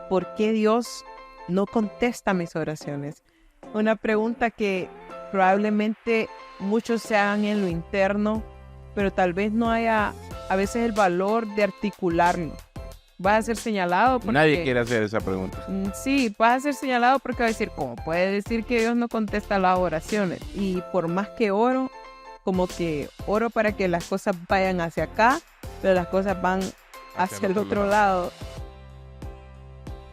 ¿por qué Dios no contesta mis oraciones? Una pregunta que probablemente muchos se hagan en lo interno, pero tal vez no haya a veces el valor de articularlo. Vas a ser señalado porque... Nadie quiere hacer esa pregunta. Sí, vas a ser señalado porque va a decir, ¿cómo puede decir que Dios no contesta las oraciones? Y por más que oro, como que oro para que las cosas vayan hacia acá, pero las cosas van hacia el otro lado.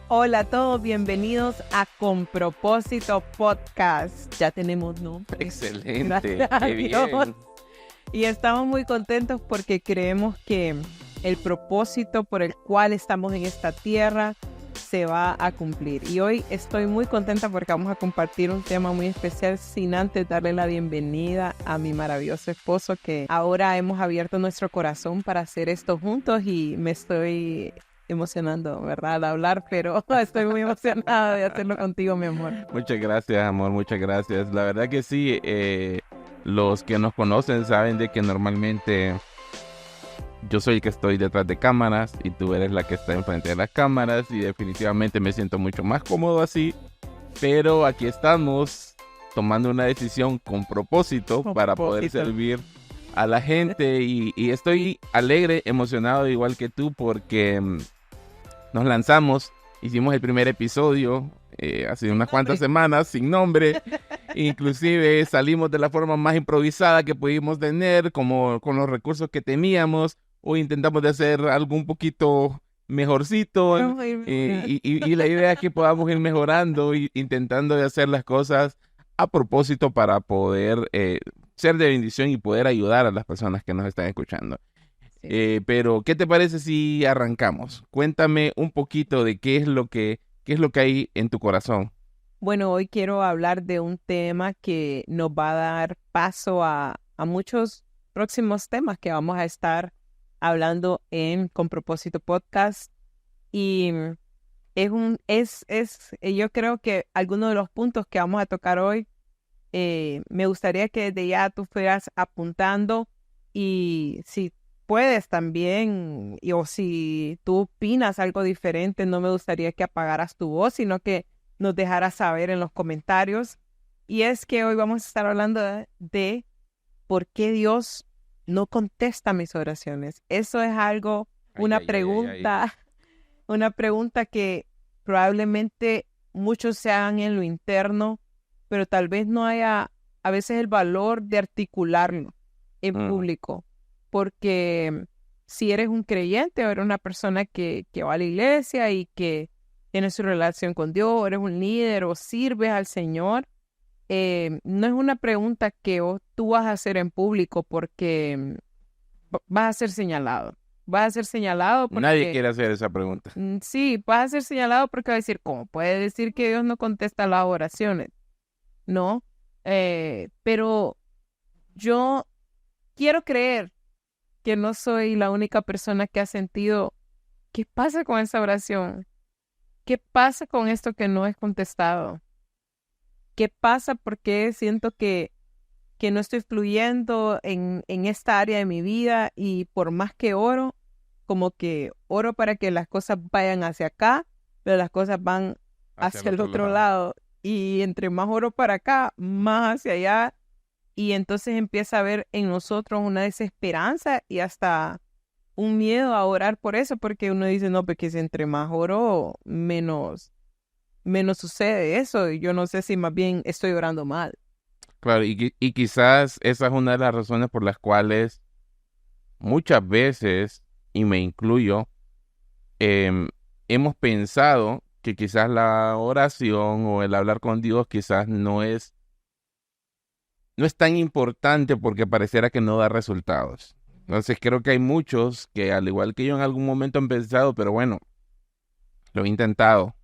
Hola a todos, bienvenidos a Con Propósito Podcast. Ya tenemos nombre. Excelente, qué bien. Dios. Y estamos muy contentos porque creemos que el propósito por el cual estamos en esta tierra se va a cumplir. Y hoy estoy muy contenta porque vamos a compartir un tema muy especial, sin antes darle la bienvenida a mi maravilloso esposo, que ahora hemos abierto nuestro corazón para hacer esto juntos y me estoy emocionando, ¿verdad? Al hablar, pero estoy muy emocionada de hacerlo contigo, mi amor. Muchas gracias, amor, muchas gracias. La verdad que sí, los que nos conocen saben de que normalmente yo soy el que estoy detrás de cámaras y tú eres la que está enfrente de las cámaras y definitivamente me siento mucho más cómodo así, pero aquí estamos tomando una decisión con propósito para poder servir a la gente y estoy alegre, emocionado igual que tú porque nos lanzamos, hicimos el primer episodio hace unas cuantas semanas sin nombre, inclusive salimos de la forma más improvisada que pudimos tener, como con los recursos que teníamos. O intentamos de hacer algo un poquito mejorcito y la idea es que podamos ir mejorando y intentando de hacer las cosas a propósito para poder ser de bendición y poder ayudar a las personas que nos están escuchando. Sí. Pero, ¿qué te parece si arrancamos? Cuéntame un poquito de qué es lo que hay en tu corazón. Bueno, hoy quiero hablar de un tema que nos va a dar paso a muchos próximos temas que vamos a estar hablando Con Propósito Podcast, y yo creo que algunos de los puntos que vamos a tocar hoy, me gustaría que desde ya tú fueras apuntando, y si puedes también, o si tú opinas algo diferente, no me gustaría que apagaras tu voz, sino que nos dejaras saber en los comentarios. Y es que hoy vamos a estar hablando de por qué Dios no contesta mis oraciones. Eso es algo, una pregunta que probablemente muchos se hagan en lo interno, pero tal vez no haya a veces el valor de articularlo en público. Porque si eres un creyente o eres una persona que va a la iglesia y que tiene su relación con Dios, o eres un líder o sirves al Señor, no es una pregunta que tú vas a hacer en público porque vas a ser señalado. Vas a ser señalado porque... Nadie quiere hacer esa pregunta. Sí, vas a ser señalado porque va a decir, ¿cómo puede decir que Dios no contesta las oraciones? No, pero yo quiero creer que no soy la única persona que ha sentido, ¿qué pasa con esa oración? ¿Qué pasa con esto que no es contestado? ¿Qué pasa? Porque siento que no estoy fluyendo en esta área de mi vida, y por más que oro, como que oro para que las cosas vayan hacia acá, pero las cosas van hacia el otro lado. Y entre más oro para acá, más hacia allá. Y entonces empieza a haber en nosotros una desesperanza y hasta un miedo a orar por eso, porque uno dice, no, porque si entre más oro, menos sucede eso. Y yo no sé si más bien estoy orando mal. Claro, y quizás esa es una de las razones por las cuales muchas veces, y me incluyo, hemos pensado que quizás la oración o el hablar con Dios quizás no es tan importante porque pareciera que no da resultados. Entonces creo que hay muchos que, al igual que yo, en algún momento han pensado, pero bueno, lo he intentado.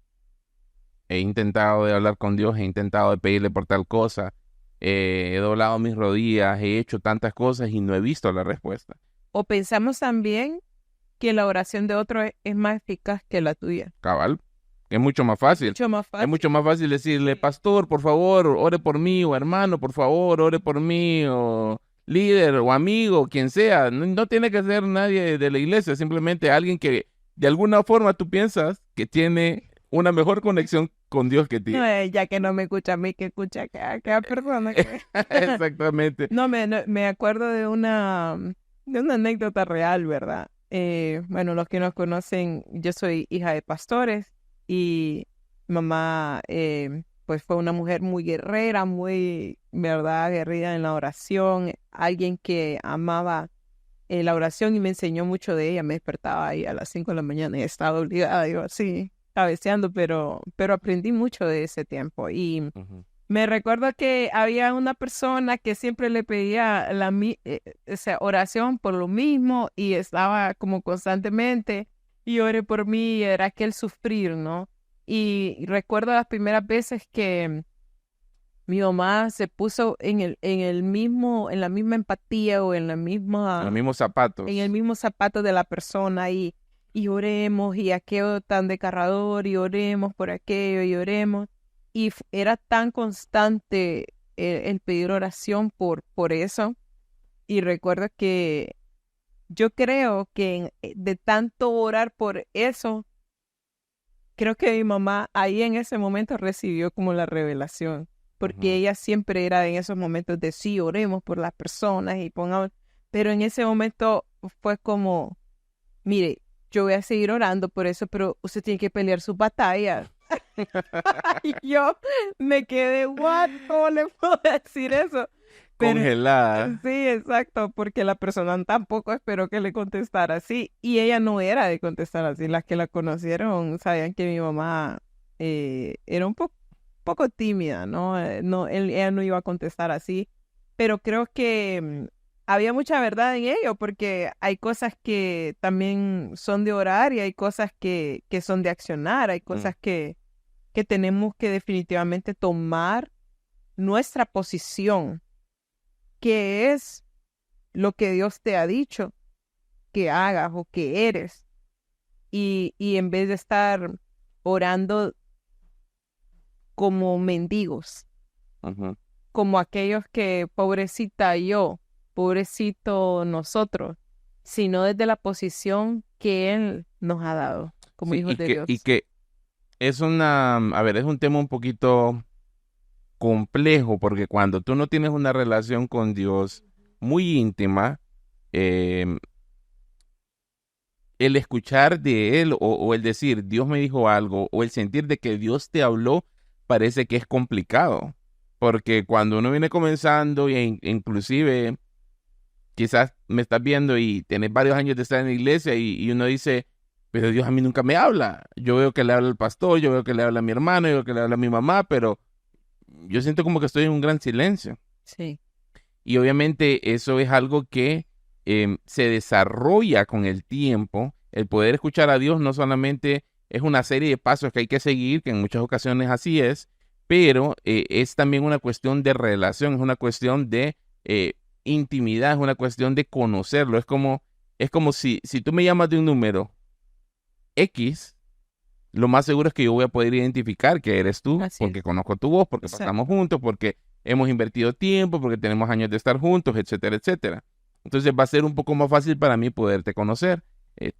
He intentado de hablar con Dios, he intentado de pedirle por tal cosa, he doblado mis rodillas, he hecho tantas cosas y no he visto la respuesta. O pensamos también que la oración de otro es más eficaz que la tuya. Cabal, es mucho más fácil. Es mucho más fácil decirle, pastor, por favor, ore por mí, o hermano, por favor, ore por mí, o líder, o amigo, quien sea. No tiene que ser nadie de la iglesia, simplemente alguien que de alguna forma tú piensas que tiene una mejor conexión con Dios que ti. No, ya que no me escucha a mí, que escucha a cada persona. Exactamente. No, me acuerdo de una anécdota real, ¿verdad? Bueno, los que nos conocen, yo soy hija de pastores y mamá, pues fue una mujer muy guerrera, muy, ¿verdad? Aguerrida en la oración, alguien que amaba la oración y me enseñó mucho de ella. Me despertaba ahí a las 5 de la mañana y estaba obligada, yo así, cabeceando, pero aprendí mucho de ese tiempo y Ujú. me recuerdo que había una persona que siempre le pedía esa oración por lo mismo y estaba como constantemente y oré por mí y era aquel sufrir, ¿no? Y recuerdo las primeras veces que mi mamá se puso en la misma empatía o En los en mismos el zapatos. mismo zapato de la persona y oremos y aquello tan desgarrador y oremos por aquello y oremos. Y era tan constante el pedir oración por eso. Y recuerdo que yo creo que de tanto orar por eso, creo que mi mamá ahí en ese momento recibió como la revelación, porque Ujú. ella siempre era en esos momentos de sí, oremos por las personas y pongamos, pero en ese momento fue como, mire, yo voy a seguir orando por eso, pero usted tiene que pelear sus batallas. Y yo me quedé, ¿what? ¿Cómo le puedo decir eso? Pero Congelada. sí, exacto, porque la persona tampoco esperó que le contestara así. Y ella no era de contestar así. Las que la conocieron sabían que mi mamá era un poco tímida, ¿no? No, ella no iba a contestar así. Pero creo que había mucha verdad en ello, porque hay cosas que también son de orar y hay cosas que son de accionar, hay Mm, cosas que tenemos que definitivamente tomar nuestra posición, que es lo que Dios te ha dicho que hagas o que eres. Y en vez de estar orando como mendigos, ujú. como aquellos que, pobrecita yo, pobrecito nosotros, sino desde la posición que Él nos ha dado como Sí, hijos de y Dios. que es a ver, es un tema un poquito complejo porque cuando tú no tienes una relación con Dios muy íntima, em, el escuchar de Él o el decir Dios me dijo algo o el sentir de que Dios te habló parece que es complicado. Porque cuando uno viene comenzando e inclusive quizás me estás viendo y tienes varios años de estar en la iglesia y uno dice, pero Dios a mí nunca me habla. Yo veo que le habla al pastor, yo veo que le habla a mi hermano, yo veo que le habla a mi mamá, pero yo siento como que estoy en un gran silencio. Sí, Y obviamente eso es algo que se desarrolla con el tiempo. El poder escuchar a Dios no solamente es una serie de pasos que hay que seguir, que en muchas ocasiones así es, pero es también una cuestión de relación, es una cuestión de intimidad, es una cuestión de conocerlo. Es como si tú me llamas de un número X, lo más seguro es que yo voy a poder identificar que eres tú, así es. porque conozco tu voz, porque pasamos Exacto. juntos, porque hemos invertido tiempo, porque tenemos años de estar juntos, etcétera, etcétera. Entonces va a ser un poco más fácil para mí poderte conocer,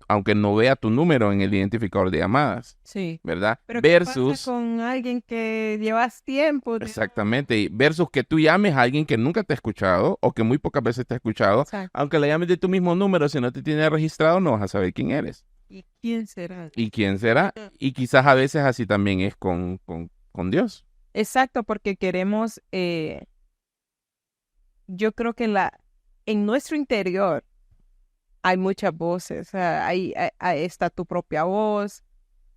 aunque no vea tu número en el identificador de llamadas, Sí. ¿verdad? Pero ¿qué pasa Versus, con alguien que llevas tiempo? exactamente, y versus que tú llames a alguien que nunca te ha escuchado o que muy pocas veces te ha escuchado, Exacto. aunque le llames de tu mismo número, si no te tiene registrado, no vas a saber quién eres ¿Y quién será? y quién será. Y quizás a veces así también es con Dios. Exacto, porque queremos, yo creo que en nuestro interior hay muchas voces, o sea, ahí está tu propia voz,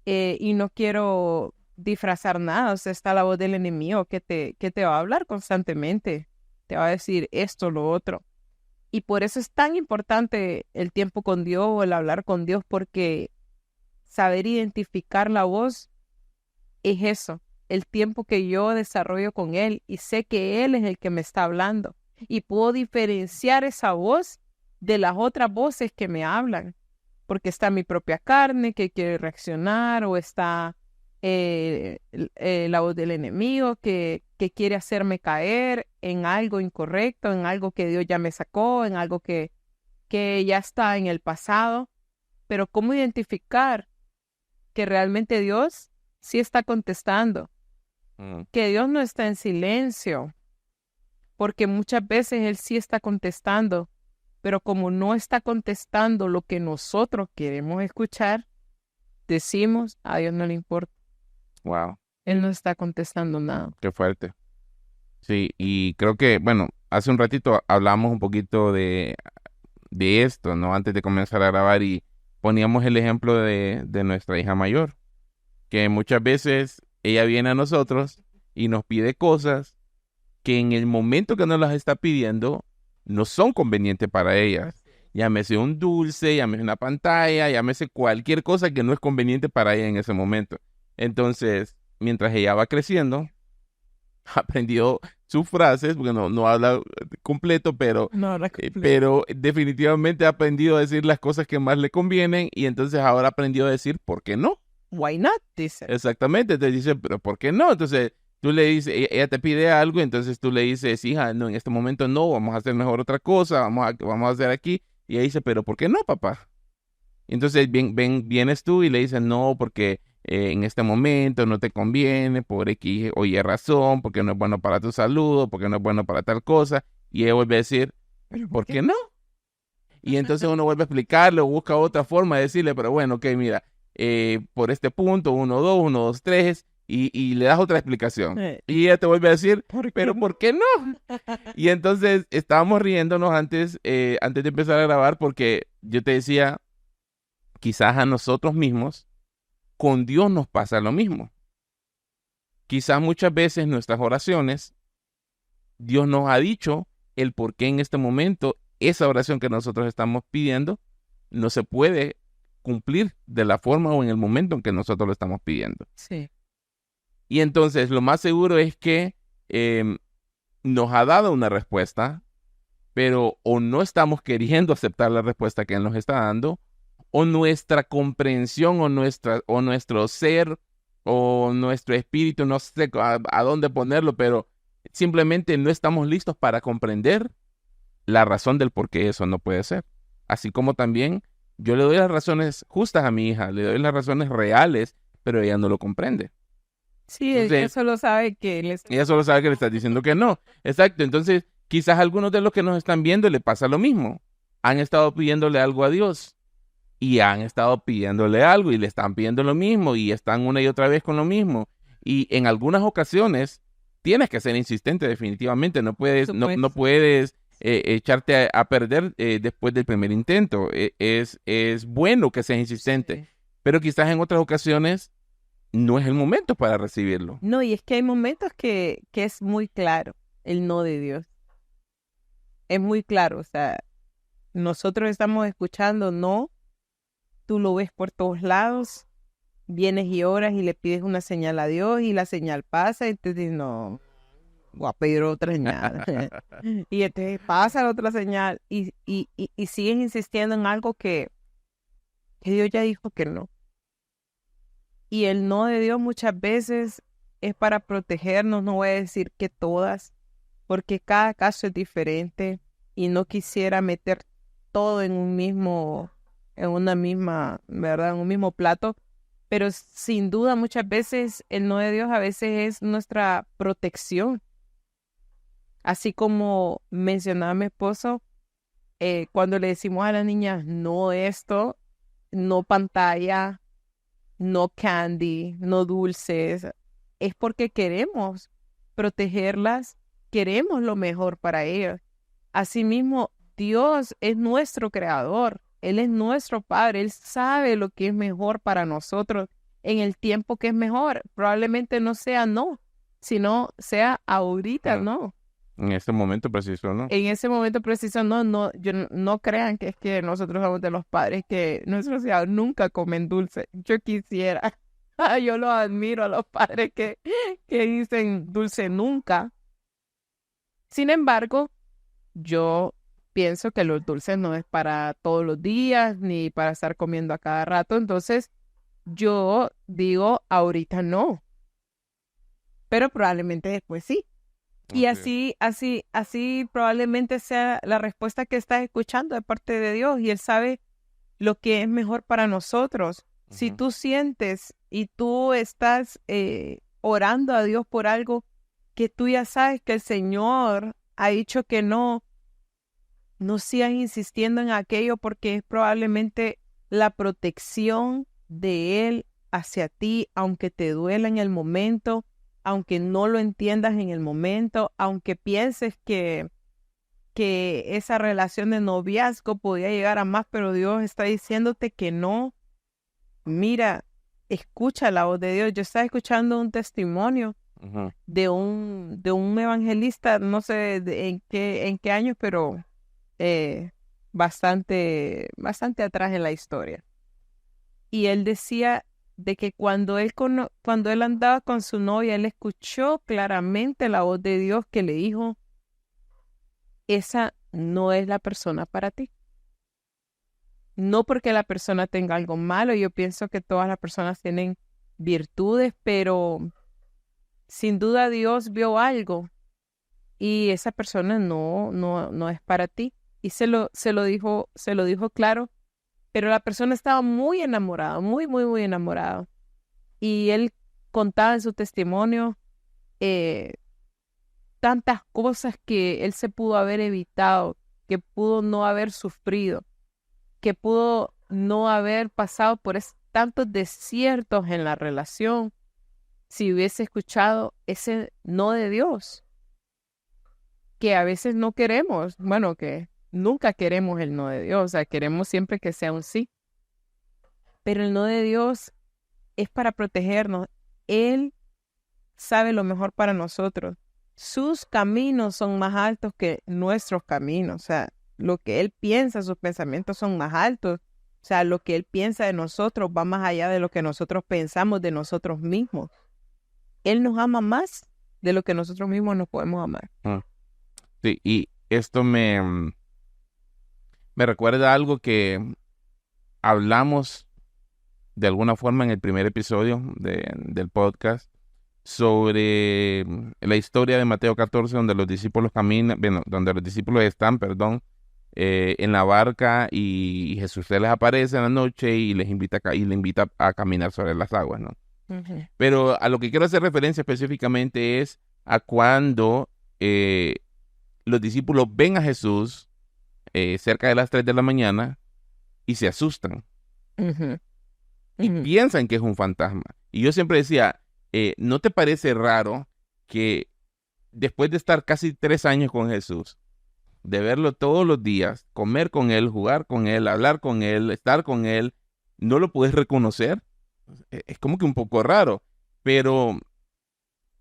y no quiero disfrazar nada, o sea, está la voz del enemigo que te va a hablar constantemente, te va a decir esto, lo otro. Y por eso es tan importante el tiempo con Dios o el hablar con Dios, porque saber identificar la voz es eso, el tiempo que yo desarrollo con Él y sé que Él es el que me está hablando y puedo diferenciar esa voz de las otras voces que me hablan, porque está mi propia carne que quiere reaccionar o está la voz del enemigo que quiere hacerme caer en algo incorrecto, en algo que Dios ya me sacó, en algo que ya está en el pasado. Pero ¿cómo identificar que realmente Dios sí está contestando, que Dios no está en silencio, porque muchas veces Él sí está contestando, pero como no está contestando lo que nosotros queremos escuchar, decimos, a Dios no le importa. Wow, Él no está contestando nada. qué fuerte. Sí, y creo que, bueno, hace un ratito hablamos un poquito de esto, ¿no? Antes de comenzar a grabar y poníamos el ejemplo de nuestra hija mayor, que muchas veces ella viene a nosotros y nos pide cosas que en el momento que nos las está pidiendo no son convenientes para ella. Llámese un dulce, llámese una pantalla, llámese cualquier cosa que no es conveniente para ella en ese momento. Entonces, mientras ella va creciendo, aprendió sus frases, porque no habla completo, No, no es completo. pero definitivamente ha aprendido a decir las cosas que más le convienen y entonces ahora aprendió a decir, ¿por qué no? Why not? Dice. Exactamente, te dice, pero ¿por qué no? Entonces tú le dices, ella te pide algo, entonces tú le dices, hija, no, en este momento no, vamos a hacer mejor otra cosa, vamos a hacer aquí. Y ella dice, pero ¿por qué no, papá? Entonces vienes tú y le dices, no, porque en este momento no te conviene, por X o Y razón, porque no es bueno para tu salud, porque no es bueno para tal cosa. Y ella vuelve a decir, ¿Pero ¿por qué no? Y entonces uno vuelve a explicarle o busca otra forma de decirle, pero bueno, ok, mira, por este punto, 1, 2, 1, 2, 3, y le das otra explicación. Y ella te vuelve a decir, pero ¿por qué no? Y entonces estábamos riéndonos antes de empezar a grabar porque yo te decía, quizás a nosotros mismos, con Dios nos pasa lo mismo. Quizás muchas veces nuestras oraciones, Dios nos ha dicho el por qué en este momento esa oración que nosotros estamos pidiendo no se puede cumplir de la forma o en el momento en que nosotros lo estamos pidiendo. Sí. Y entonces lo más seguro es que nos ha dado una respuesta, pero o no estamos queriendo aceptar la respuesta que Él nos está dando, o nuestra comprensión o nuestro ser o nuestro espíritu, no sé a dónde ponerlo, pero simplemente no estamos listos para comprender la razón del por qué eso no puede ser. Así como también yo le doy las razones justas a mi hija, le doy las razones reales, pero ella no lo comprende. Sí, ella Entonces, solo sabe que él es... ella solo sabe que le estás diciendo que no. Exacto. Entonces, quizás a algunos de los que nos están viendo le pasa lo mismo. Han estado pidiéndole algo a Dios y han estado pidiéndole algo y le están pidiendo lo mismo y están una y otra vez con lo mismo. Y en algunas ocasiones tienes que ser insistente definitivamente. No puedes, no puedes echarte a perder después del primer intento. Es bueno que seas insistente, Sí. pero quizás en otras ocasiones no es el momento para recibirlo. No, y es que hay momentos que es muy claro el no de Dios. Es muy claro, o sea, nosotros estamos escuchando no, tú lo ves por todos lados, vienes y oras y le pides una señal a Dios y la señal pasa y te dices, no, voy a pedir otra señal. Y entonces pasa la otra señal y sigues insistiendo en algo que Dios ya dijo que no. Y el no de Dios muchas veces es para protegernos, no voy a decir que todas, porque cada caso es diferente y no quisiera meter todo en un mismo, en una misma, ¿verdad? En un mismo plato, pero sin duda muchas veces el no de Dios a veces es nuestra protección. Así como mencionaba mi esposo, cuando le decimos a las niñas no esto, no pantalla, no candy, no dulces, es porque queremos protegerlas, queremos lo mejor para ellas. Asimismo, Dios es nuestro creador, Él es nuestro Padre, Él sabe lo que es mejor para nosotros en el tiempo que es mejor. Probablemente no sea no, sino sea ahorita, no. En este momento preciso, ¿no? En ese momento preciso, no crean que es que nosotros somos de los padres que nuestros hijos nunca comen dulce. Yo quisiera, yo los admiro a los padres que dicen dulce nunca. Sin embargo, yo pienso que los dulces no es para todos los días ni para estar comiendo a cada rato. Entonces, yo digo, ahorita no, pero probablemente después sí. Y así probablemente sea la respuesta que estás escuchando de parte de Dios y Él sabe lo que es mejor para nosotros. Si tú sientes y tú estás orando a Dios por algo que tú ya sabes que el Señor ha dicho que no, no sigas insistiendo en aquello porque es probablemente la protección de Él hacia ti, aunque te duela en el momento, aunque no lo entiendas en el momento, aunque pienses que esa relación de noviazgo podía llegar a más, pero Dios está diciéndote que no. Mira, escucha la voz de Dios. Yo estaba escuchando un testimonio de un evangelista, no sé en qué año, pero bastante atrás en la historia. Y él decía de que cuando él andaba con su novia, él escuchó claramente la voz de Dios que le dijo, esa no es la persona para ti. No porque la persona tenga algo malo, yo pienso que todas las personas tienen virtudes, pero sin duda Dios vio algo y esa persona no es para ti. Y se lo dijo claro, pero la persona estaba muy enamorada, muy enamorada. Y él contaba en su testimonio tantas cosas que él se pudo haber evitado, que pudo no haber sufrido, que pudo no haber pasado por tantos desiertos en la relación si hubiese escuchado ese no de Dios, que a veces no queremos, bueno, que nunca queremos el no de Dios, o sea, queremos siempre que sea un sí, pero el no de Dios es para protegernos. Él sabe lo mejor para nosotros. Sus caminos son más altos que nuestros caminos, o sea, lo que Él piensa, sus pensamientos son más altos. O sea, lo que Él piensa de nosotros va más allá de lo que nosotros pensamos de nosotros mismos. Él nos ama más de lo que nosotros mismos nos podemos amar. Sí, y esto me recuerda a algo que hablamos de alguna forma en el primer episodio del podcast sobre la historia de Mateo 14, donde los discípulos caminan, bueno, donde los discípulos están, en la barca y Jesús se les aparece en la noche y les invita a caminar sobre las aguas, ¿no? Uh-huh. Pero a lo que quiero hacer referencia específicamente es a cuando los discípulos ven a Jesús cerca de las 3 de la mañana y se asustan. Uh-huh. Y piensan que es un fantasma. Y yo siempre decía, ¿no te parece raro que después de estar casi 3 años con Jesús, de verlo todos los días, comer con él, jugar con él, hablar con él, estar con él, no lo puedes reconocer? Es como que un poco raro. Pero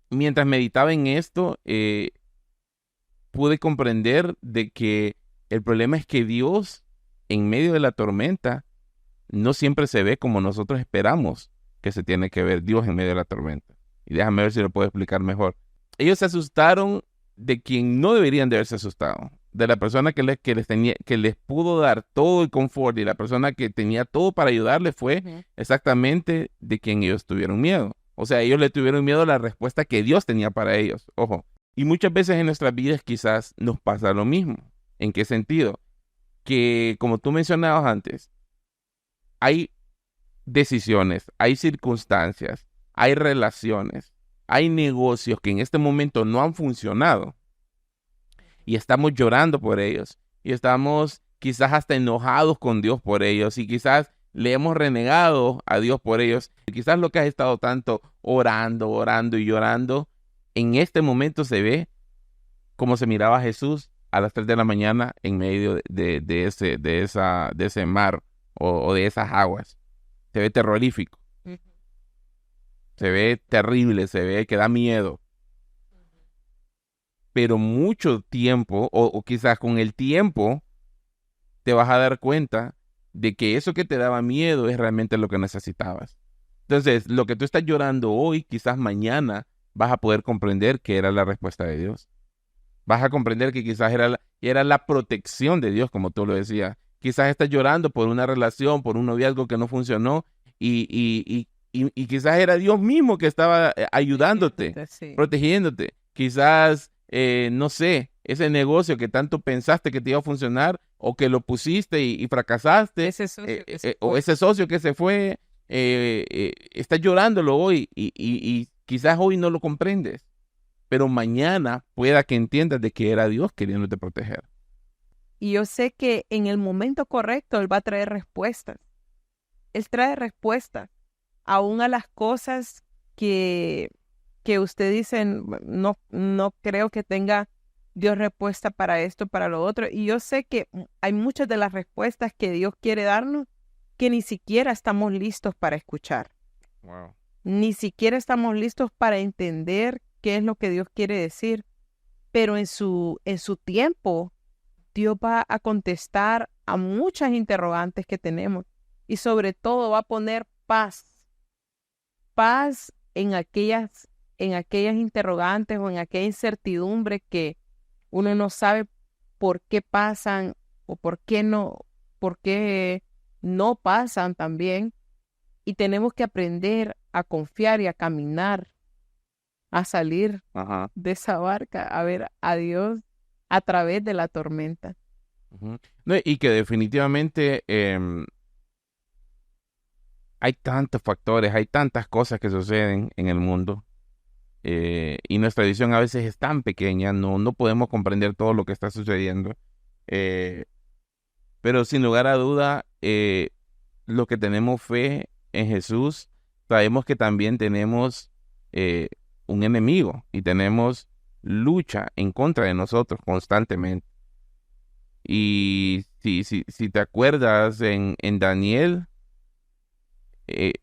mientras meditaba en esto, pude comprender de que el problema es que Dios, en medio de la tormenta, no siempre se ve como nosotros esperamos que se tiene que ver Dios en medio de la tormenta. Y déjame ver si lo puedo explicar mejor. Ellos se asustaron de quien no deberían de haberse asustado, de la persona que les pudo dar todo el confort, y la persona que tenía todo para ayudarles fue exactamente de quien ellos tuvieron miedo. O sea, ellos le tuvieron miedo a la respuesta que Dios tenía para ellos. Ojo. Y muchas veces en nuestras vidas quizás nos pasa lo mismo. ¿En qué sentido? Que, como tú mencionabas antes, hay decisiones, hay circunstancias, hay relaciones, hay negocios que en este momento no han funcionado y estamos llorando por ellos y estamos quizás hasta enojados con Dios por ellos y quizás le hemos renegado a Dios por ellos. Y quizás lo que has estado tanto orando y llorando, en este momento se ve como se miraba Jesús a las 3 de la mañana en medio de ese mar o de esas aguas. Se ve terrorífico. Se ve terrible, se ve que da miedo. Pero mucho tiempo, o quizás con el tiempo, te vas a dar cuenta de que eso que te daba miedo es realmente lo que necesitabas. Entonces, lo que tú estás llorando hoy, quizás mañana vas a poder comprender que era la respuesta de Dios. Vas a comprender que quizás era la protección de Dios, como tú lo decías. Quizás estás llorando por una relación, por un noviazgo que no funcionó y quizás era Dios mismo que estaba ayudándote, protegiéndote. Quizás, no sé, ese negocio que tanto pensaste que te iba a funcionar o que lo pusiste y fracasaste, ese socio o ese socio que se fue, estás llorándolo hoy y quizás hoy no lo comprendes, pero mañana pueda que entiendas de que era Dios queriéndote proteger. Y yo sé que en el momento correcto Él va a traer respuestas. Él trae respuestas aún a las cosas que usted dice, no creo que tenga Dios respuesta para esto, para lo otro. Y yo sé que hay muchas de las respuestas que Dios quiere darnos que ni siquiera estamos listos para escuchar. Wow. Ni siquiera estamos listos para entender qué es lo que Dios quiere decir. Pero en su tiempo, Dios va a contestar a muchas interrogantes que tenemos. Y sobre todo va a poner paz. Paz en aquellas interrogantes o en aquella incertidumbre que uno no sabe por qué pasan o por qué no pasan también. Y tenemos que aprender a confiar y a caminar, a salir Ajá. de esa barca, a ver a Dios a través de la tormenta. Ujú. No, y que definitivamente hay tantos factores, hay tantas cosas que suceden en el mundo. Y nuestra visión a veces es tan pequeña, no podemos comprender todo lo que está sucediendo. Eh, pero sin lugar a duda, los que tenemos fe en Jesús, sabemos que también tenemos eh, un enemigo y tenemos lucha en contra de nosotros constantemente. Y si te acuerdas en Daniel, eh,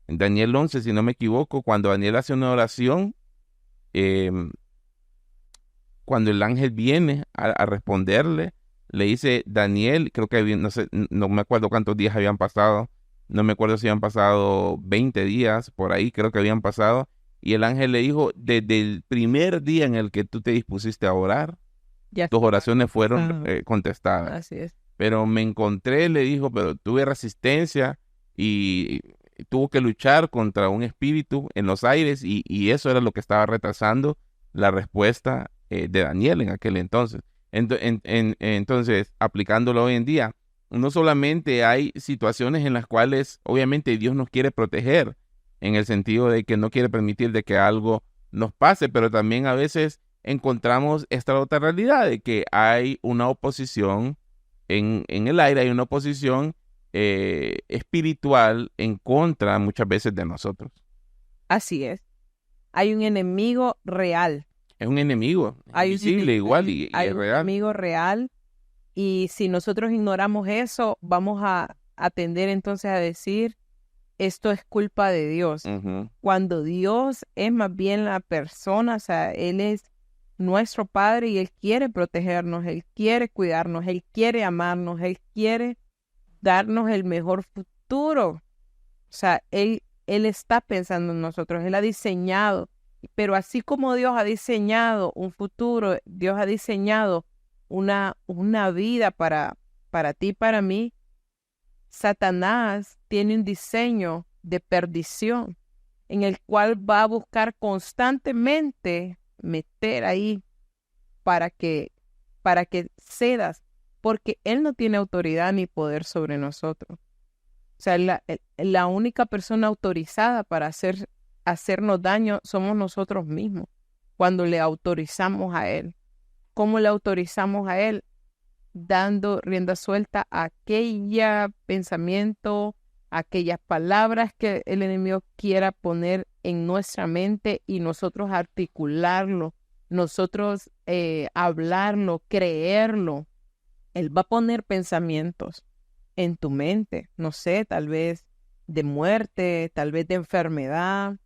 en Daniel 11, si no me equivoco, cuando Daniel hace una oración, em, cuando el ángel viene a responderle, le dice Daniel, creo que no sé, no me acuerdo cuántos días habían pasado, no me acuerdo si habían pasado 20 días, por ahí creo que habían pasado, y el ángel le dijo, desde el primer día en el que tú te dispusiste a orar, Ya tus está. oraciones fueron contestadas. Así es. Pero me encontré, le dijo, pero tuve resistencia y tuvo que luchar contra un espíritu en los aires y eso era lo que estaba retrasando la respuesta de Daniel en aquel entonces. Entonces, aplicándolo hoy en día, no solamente hay situaciones en las cuales obviamente Dios nos quiere proteger, en el sentido de que no quiere permitir de que algo nos pase, pero también a veces encontramos esta otra realidad de que hay una oposición en el aire, hay una oposición espiritual en contra muchas veces de nosotros. Así es. Hay un enemigo real. Es un enemigo, Hay un invisible igual y hay es un real. enemigo real. Y si nosotros ignoramos eso, vamos a tender entonces a decir, esto es culpa de Dios. Ujú. Cuando Dios es más bien la persona, o sea, Él es nuestro Padre y Él quiere protegernos, Él quiere cuidarnos, Él quiere amarnos, Él quiere darnos el mejor futuro. O sea, Él está pensando en nosotros, Él ha diseñado. Pero así como Dios ha diseñado un futuro, Dios ha diseñado una vida para ti y para mí, Satanás tiene un diseño de perdición en el cual va a buscar constantemente meter ahí para que cedas, porque él no tiene autoridad ni poder sobre nosotros. O sea, la única persona autorizada para hacernos daño somos nosotros mismos cuando le autorizamos a él. ¿Cómo le autorizamos a él? Dando rienda suelta a aquella pensamiento, aquellas palabras que el enemigo quiera poner en nuestra mente y nosotros articularlo, nosotros hablarlo, creerlo. Él va a poner pensamientos en tu mente, no sé, tal vez de muerte, tal vez de enfermedad,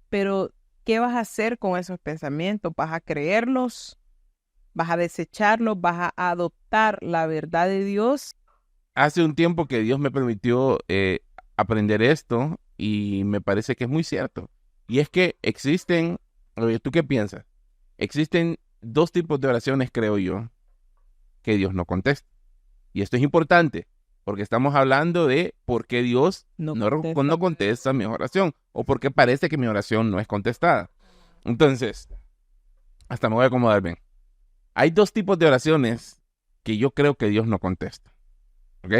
pero ¿qué vas a hacer con esos pensamientos? ¿Vas a creerlos? ¿Vas a desecharlos? ¿Vas a adoptar la verdad de Dios? Hace un tiempo que Dios me permitió aprender esto y me parece que es muy cierto. Y es que existen, oye, ¿tú qué piensas? Existen dos tipos de oraciones, creo yo, que Dios no contesta. Y esto es importante, porque estamos hablando de por qué Dios no contesta mi oración, o por qué parece que mi oración no es contestada. Entonces, hasta me voy a acomodar bien. Hay dos tipos de oraciones que yo creo que Dios no contesta. ¿Ok?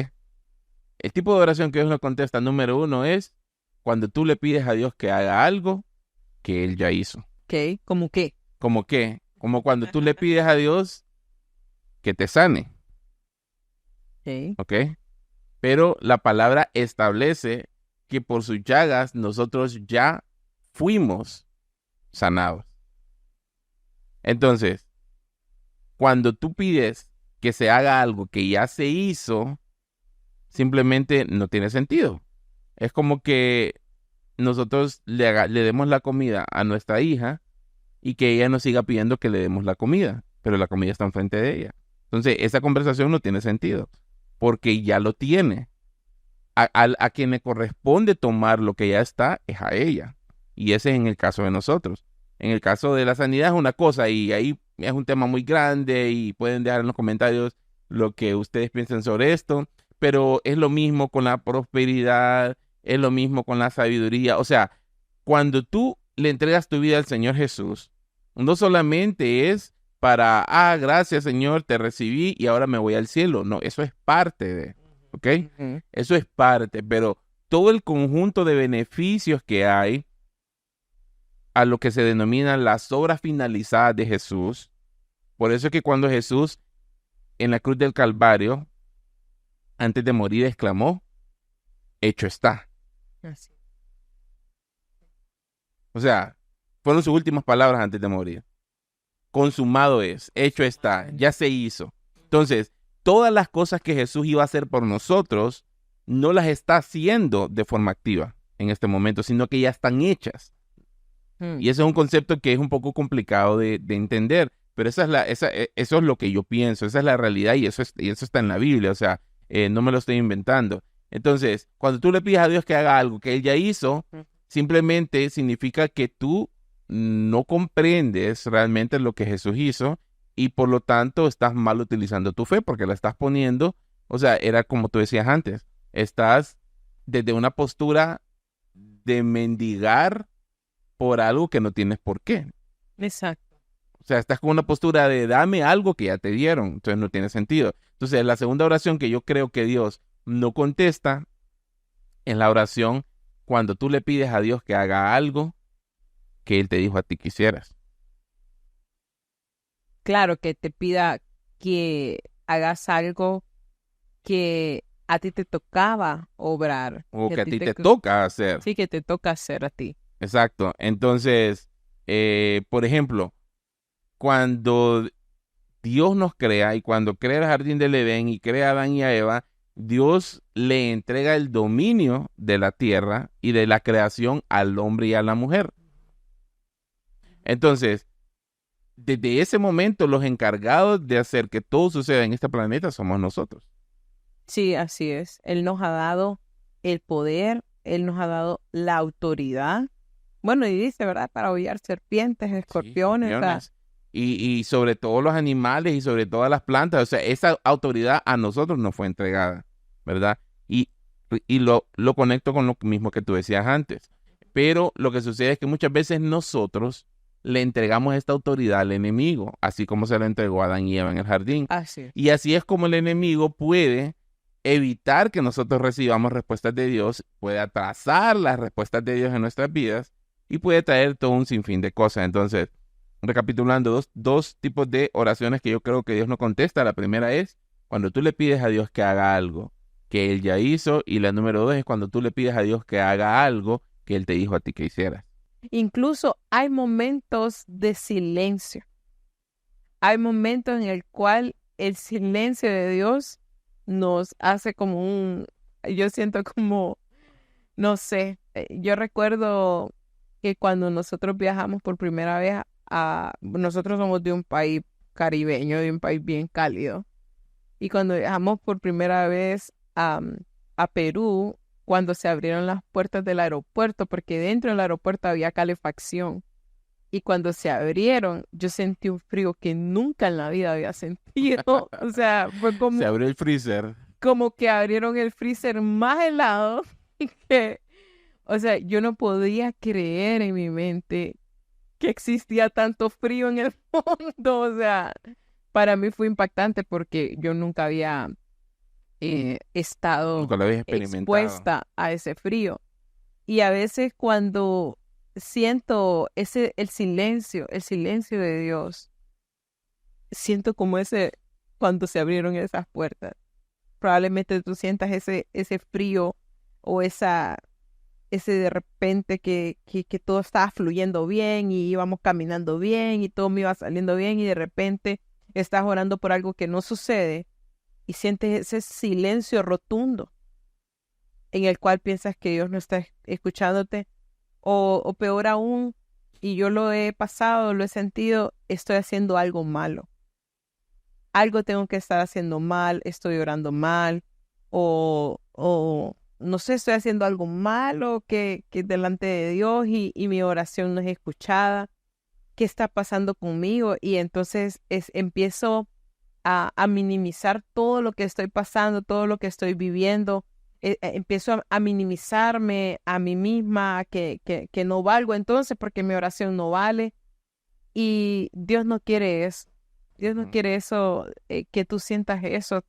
El tipo de oración que Dios no contesta, número uno, es cuando tú le pides a Dios que haga algo que Él ya hizo. Ok, ¿cómo qué? ¿Cómo qué? Como cuando tú le pides a Dios que te sane, Ok, ¿ok? Pero la palabra establece que por sus llagas nosotros ya fuimos sanados. Entonces, cuando tú pides que se haga algo que ya se hizo, simplemente no tiene sentido. Es como que nosotros le demos la comida a nuestra hija y que ella nos siga pidiendo que le demos la comida, pero la comida está enfrente de ella. Entonces, esa conversación no tiene sentido, porque ya lo tiene. A quien le corresponde tomar lo que ya está es a ella. Y ese es en el caso de nosotros. En el caso de la sanidad es una cosa y ahí es un tema muy grande y pueden dejar en los comentarios lo que ustedes piensan sobre esto, pero es lo mismo con la prosperidad, es lo mismo con la sabiduría. O sea, cuando tú le entregas tu vida al Señor Jesús, no solamente es para, gracias Señor, te recibí y ahora me voy al cielo. No, eso es parte de, ¿ok? ujú, Eso es parte, pero todo el conjunto de beneficios que hay a lo que se denominan las obras finalizadas de Jesús. Por eso es que cuando Jesús en la cruz del Calvario, antes de morir, exclamó, hecho está. así. O sea, fueron sus últimas palabras antes de morir. Consumado es, hecho está, ya se hizo. Entonces, todas las cosas que Jesús iba a hacer por nosotros, no las está haciendo de forma activa en este momento, sino que ya están hechas. Mm. Y ese es un concepto que es un poco complicado de entender, pero eso es lo que yo pienso, esa es la realidad y eso está en la Biblia, o sea, no me lo estoy inventando. Entonces, cuando tú le pides a Dios que haga algo que Él ya hizo, Ujú. simplemente significa que tú no comprendes realmente lo que Jesús hizo y por lo tanto estás mal utilizando tu fe porque la estás poniendo, o sea, era como tú decías antes, estás desde una postura de mendigar por algo que no tienes por qué. Exacto. O sea, estás con una postura de dame algo que ya te dieron, entonces no tiene sentido. Entonces, la segunda oración que yo creo que Dios no contesta es la oración cuando tú le pides a Dios que haga algo que Él te dijo a ti que hicieras. Claro que te pida que hagas algo que a ti te tocaba obrar, O que a que a ti ti te, te toca hacer. sí, que te toca hacer a ti. Exacto. Entonces, por ejemplo, cuando Dios nos crea y cuando crea el jardín del Edén y crea a Adán y a Eva, Dios le entrega el dominio de la tierra y de la creación al hombre y a la mujer. Entonces, desde ese momento, los encargados de hacer que todo suceda en este planeta somos nosotros. Sí, así es. Él nos ha dado el poder, Él nos ha dado la autoridad. Bueno, y dice, ¿verdad? Para hollar serpientes, Sí, escorpiones, o sea, escorpiones. Y sobre todo los animales y sobre todas las plantas. O sea, esa autoridad a nosotros nos fue entregada, ¿verdad? Y, y lo conecto con lo mismo que tú decías antes. Pero lo que sucede es que muchas veces nosotros le entregamos esta autoridad al enemigo, así como se lo entregó a Adán y Eva en el jardín. así es. Y así es como el enemigo puede evitar que nosotros recibamos respuestas de Dios, puede atrasar las respuestas de Dios en nuestras vidas y puede traer todo un sinfín de cosas. Entonces, recapitulando, dos tipos de oraciones que yo creo que Dios no contesta. La primera es cuando tú le pides a Dios que haga algo que Él ya hizo, y la número dos es cuando tú le pides a Dios que haga algo que Él te dijo a ti que hicieras. Incluso hay momentos de silencio. Hay momentos en el cual el silencio de Dios nos hace como yo siento como, no sé, yo recuerdo que cuando nosotros viajamos por primera vez nosotros somos de un país caribeño, de un país bien cálido, y cuando viajamos por primera vez a Perú, cuando se abrieron las puertas del aeropuerto, porque dentro del aeropuerto había calefacción. Y cuando se abrieron, yo sentí un frío que nunca en la vida había sentido. O sea, fue Se abrió el freezer. como que abrieron el freezer más helado que, o sea, yo no podía creer en mi mente que existía tanto frío en el mundo. O sea, para mí fue impactante porque yo nunca había estado Nunca lo habías experimentado. expuesta a ese frío. Y a veces cuando siento el silencio de Dios, siento como cuando se abrieron esas puertas. Probablemente tú sientas ese frío o ese de repente que todo estaba fluyendo bien y íbamos caminando bien y todo me iba saliendo bien y de repente estás orando por algo que no sucede y sientes ese silencio rotundo en el cual piensas que Dios no está escuchándote o peor aún, y yo lo he pasado, lo he sentido, estoy haciendo algo malo. Algo tengo que estar haciendo mal, estoy orando mal o no sé, estoy haciendo algo malo que delante de Dios y mi oración no es escuchada. ¿Qué está pasando conmigo? Y entonces empiezo a minimizar todo lo que estoy pasando, todo lo que estoy viviendo. Empiezo a minimizarme a mí misma, que no valgo entonces porque mi oración no vale. Y Dios no quiere eso. Dios no quiere eso, que tú sientas eso.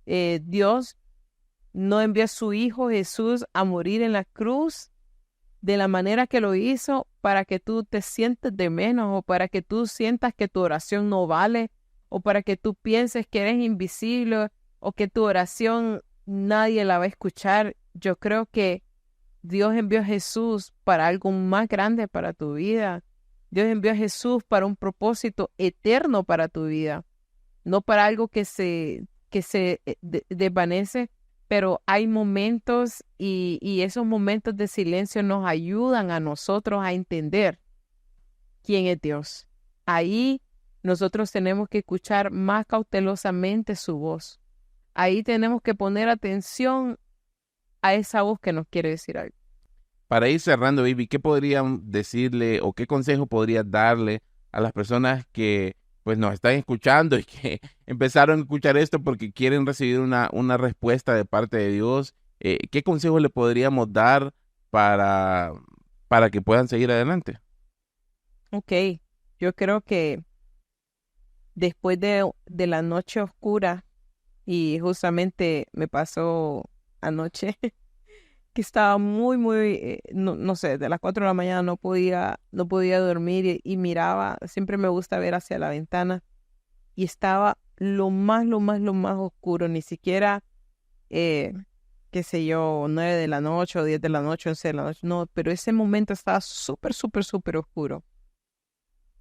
Dios no envió a su Hijo Jesús a morir en la cruz de la manera que lo hizo para que tú te sientes de menos o para que tú sientas que tu oración no vale o para que tú pienses que eres invisible o que tu oración nadie la va a escuchar. Yo creo que Dios envió a Jesús para algo más grande para tu vida. Dios envió a Jesús para un propósito eterno para tu vida, no para algo que se desvanece, pero hay momentos y esos momentos de silencio nos ayudan a nosotros a entender quién es Dios. Ahí nosotros tenemos que escuchar más cautelosamente su voz. Ahí tenemos que poner atención a esa voz que nos quiere decir algo. Para ir cerrando, Baby, ¿qué podrían decirle o qué consejo podrías darle a las personas que pues nos están escuchando y que empezaron a escuchar esto porque quieren recibir una respuesta de parte de Dios? ¿Qué consejo le podríamos dar para que puedan seguir adelante? Ok, yo creo que después de la noche oscura, y justamente me pasó anoche, que estaba muy, no sé, de las 4 de la mañana no podía dormir y miraba, siempre me gusta ver hacia la ventana y estaba lo más oscuro, ni siquiera, eh, qué sé yo, 9 de la noche o 10 de la noche, 11 de la noche, no, pero ese momento estaba súper oscuro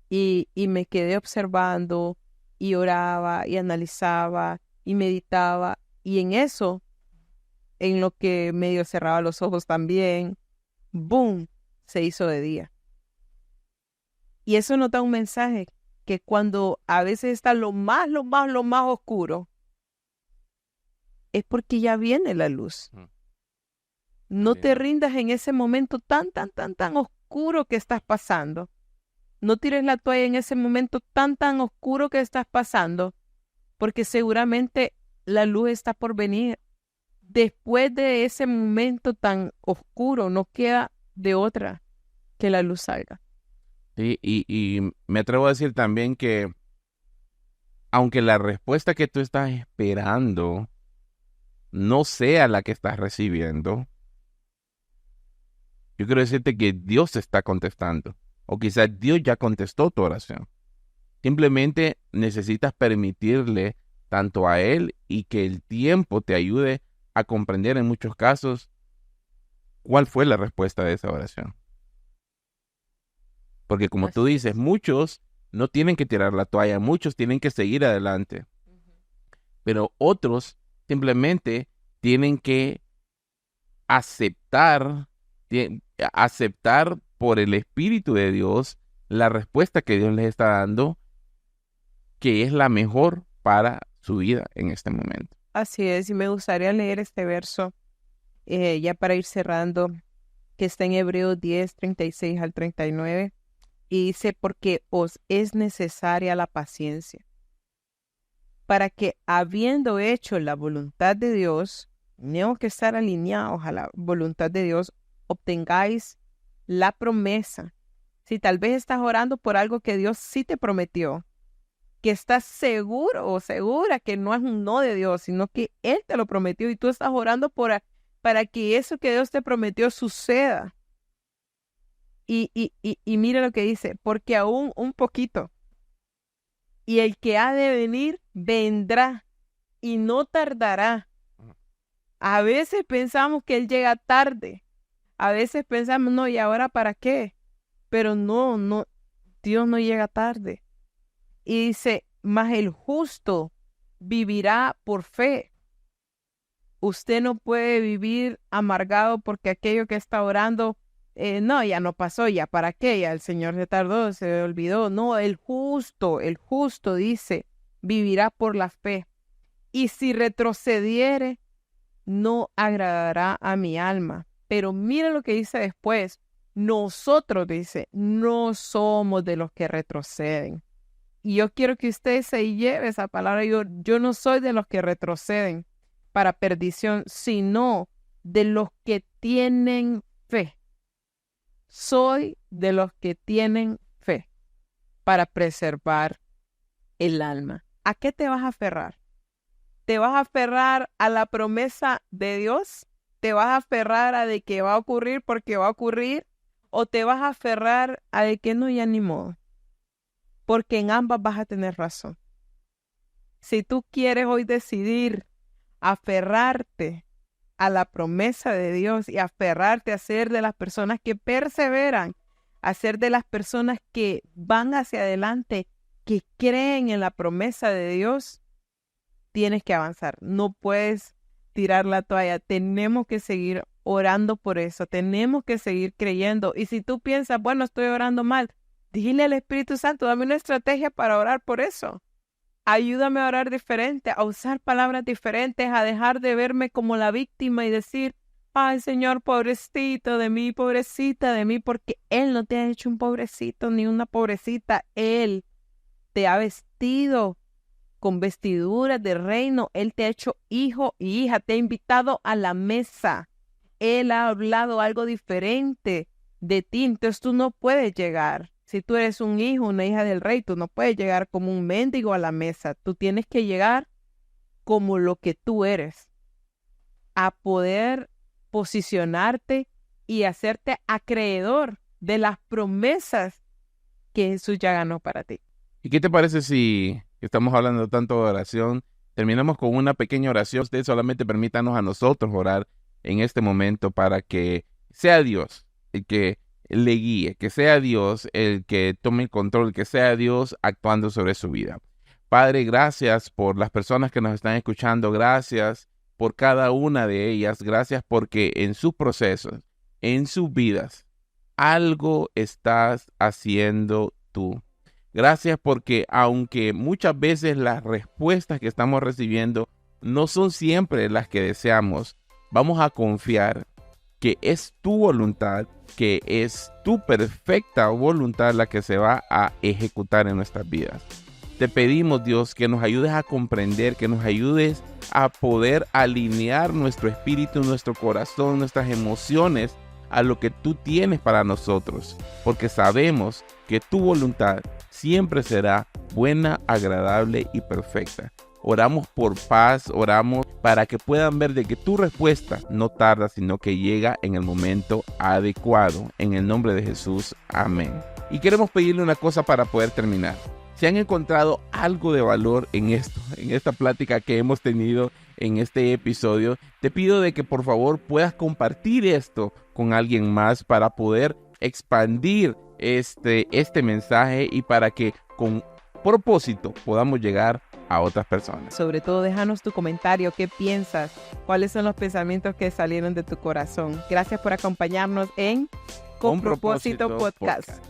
y me quedé observando y oraba y analizaba y meditaba y en eso, en lo que medio cerraba los ojos también, ¡boom!, se hizo de día. Y eso nos da un mensaje que cuando a veces está lo más oscuro, es porque ya viene la luz. Mm. No te Bien. rindas en ese momento tan oscuro que estás pasando. No tires la toalla en ese momento tan oscuro que estás pasando, porque seguramente la luz está por venir. Después de ese momento tan oscuro, no queda de otra que la luz salga. Sí, y me atrevo a decir también que aunque la respuesta que tú estás esperando no sea la que estás recibiendo, yo quiero decirte que Dios te está contestando. O quizás Dios ya contestó tu oración. Simplemente necesitas permitirle tanto a Él y que el tiempo te ayude a comprender en muchos casos cuál fue la respuesta de esa oración. Porque como tú Así dices, es. muchos no tienen que tirar la toalla, muchos tienen que seguir adelante, pero otros simplemente tienen que aceptar, aceptar por el Espíritu de Dios la respuesta que Dios les está dando, que es la mejor para su vida en este momento. Así es, y me gustaría leer este verso ya para ir cerrando, que está en Hebreos 10:36 al 39, y dice, porque os es necesaria la paciencia, para que habiendo hecho la voluntad de Dios, tenemos que estar alineados a la voluntad de Dios, obtengáis la promesa. Si tal vez estás orando por algo que Dios sí te prometió, que estás seguro o segura que no es un no de Dios, sino que Él te lo prometió y tú estás orando para que eso que Dios te prometió suceda. Y mira lo que dice, porque aún un poquito, y el que ha de venir, vendrá, y no tardará. A veces pensamos que Él llega tarde, a veces pensamos, no, ¿y ahora para qué? Pero no, Dios no llega tarde. Y dice, mas el justo vivirá por fe. Usted no puede vivir amargado porque aquello que está orando, no, ya no pasó, ya para qué, ya el Señor se tardó, se olvidó. No, el justo dice, vivirá por la fe. Y si retrocediere, no agradará a mi alma. Pero mira lo que dice después. Nosotros, dice, no somos de los que retroceden. Y yo quiero que usted se lleve esa palabra. Yo no soy de los que retroceden para perdición, sino de los que tienen fe. Soy de los que tienen fe para preservar el alma. ¿A qué te vas a aferrar? ¿Te vas a aferrar a la promesa de Dios? ¿Te vas a aferrar a de que va a ocurrir porque va a ocurrir? ¿O te vas a aferrar a de que no, ya ni modo? Porque en ambas vas a tener razón. Si tú quieres hoy decidir aferrarte a la promesa de Dios y aferrarte a ser de las personas que perseveran, a ser de las personas que van hacia adelante, que creen en la promesa de Dios, tienes que avanzar. No puedes tirar la toalla. Tenemos que seguir orando por eso. Tenemos que seguir creyendo. Y si tú piensas, bueno, estoy orando mal, dile al Espíritu Santo, dame una estrategia para orar por eso. Ayúdame a orar diferente, a usar palabras diferentes, a dejar de verme como la víctima y decir, ay, Señor, pobrecito de mí, pobrecita de mí, porque Él no te ha hecho un pobrecito ni una pobrecita. Él te ha vestido con vestiduras de reino. Él te ha hecho hijo y hija, te ha invitado a la mesa. Él ha hablado algo diferente de ti, entonces tú no puedes llegar. Si tú eres un hijo, una hija del rey, tú no puedes llegar como un mendigo a la mesa. Tú tienes que llegar como lo que tú eres, a poder posicionarte y hacerte acreedor de las promesas que Jesús ya ganó para ti. ¿Y qué te parece si estamos hablando tanto de oración, terminamos con una pequeña oración? Usted solamente permítanos a nosotros orar en este momento para que sea Dios el que le guíe, que sea Dios el que tome el control, que sea Dios actuando sobre su vida. Padre, gracias por las personas que nos están escuchando, gracias por cada una de ellas, gracias porque en sus procesos, en sus vidas, algo estás haciendo tú. Gracias porque aunque muchas veces las respuestas que estamos recibiendo no son siempre las que deseamos, vamos a confiar que es tu voluntad, que es tu perfecta voluntad la que se va a ejecutar en nuestras vidas. Te pedimos, Dios, que nos ayudes a comprender, que nos ayudes a poder alinear nuestro espíritu, nuestro corazón, nuestras emociones a lo que tú tienes para nosotros, porque sabemos que tu voluntad siempre será buena, agradable y perfecta. Oramos por paz, oramos para que puedan ver de que tu respuesta no tarda, sino que llega en el momento adecuado. En el nombre de Jesús, amén. Y queremos pedirle una cosa para poder terminar. Si han encontrado algo de valor en esto, en esta plática que hemos tenido en este episodio, te pido de que por favor puedas compartir esto con alguien más para poder expandir este mensaje y para que con propósito podamos llegar a otras personas. Sobre todo, déjanos tu comentario, qué piensas, cuáles son los pensamientos que salieron de tu corazón. Gracias por acompañarnos en Con Propósito Podcast.